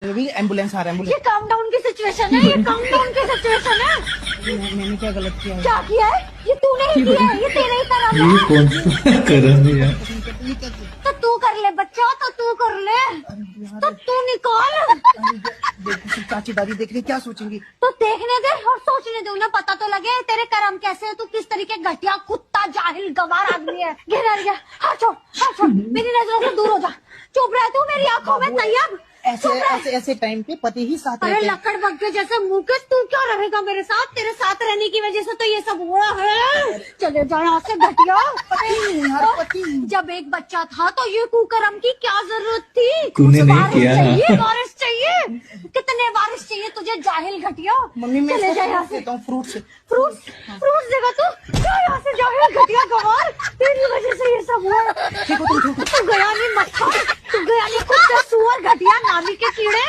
अभी एम्बुलेंस आ रहा है, ये एम्बुलेंस। काम डाउन की सिचुएशन है, ये काम डाउन की सिचुएशन है। मैंने क्या गलत किया है? क्या किया है? ये तूने ही किया है, ये तेरा ही कर्म ये है। कौन सा करम है यार। ये क्या? तो तू कर ले बच्चा, तो तू कर ले, तो तू निकाल। देखो चाची दादी देख रही, क्या सोचेंगी? तो देखने दे और सोचने दे, उन्हें पता तो लगे तेरे कर्म कैसे है, तू किस तरीके घटिया कुत्ता जाहिल गवार आदमी है। गिर हाथ छोड़, हाथ छोड़, मेरी नजरों से दूर हो जा। चुप रह तू, मेरी आंखों में तैयब। ऐसे ऐसे ऐसे टाइम पे पति ही साथ अरे रहते हैं। लकड़ बग के जैसे मुंह के, तू क्या रहेगा मेरे साथ? तेरे साथ रहने की वजह से तो ये सब हुआ है। चले जा यहाँ से घटिया। पति। जब एक बच्चा था तो ये कुकर्म की क्या जरूरत थी? तूने नहीं वारिस किया। चाहिए, वारिस चाहिए। कितने वारिस चाहिए तुझे जाहिल घटिया? मम्मी मैं चले जा यहाँ इसको से। देता हूँ फ्रूट्स। फ्रूट्स फ्रूट्स देगा तू? क्या यहाँ से जाहिल घटिया गवार? तेरी वजह से ये सब हुआ। ठीक हो तुम, ठीक हो। तू गया नहीं मच्छर, तू गया नहीं कुत्ते सुअर घटिया नामी के कीड़े।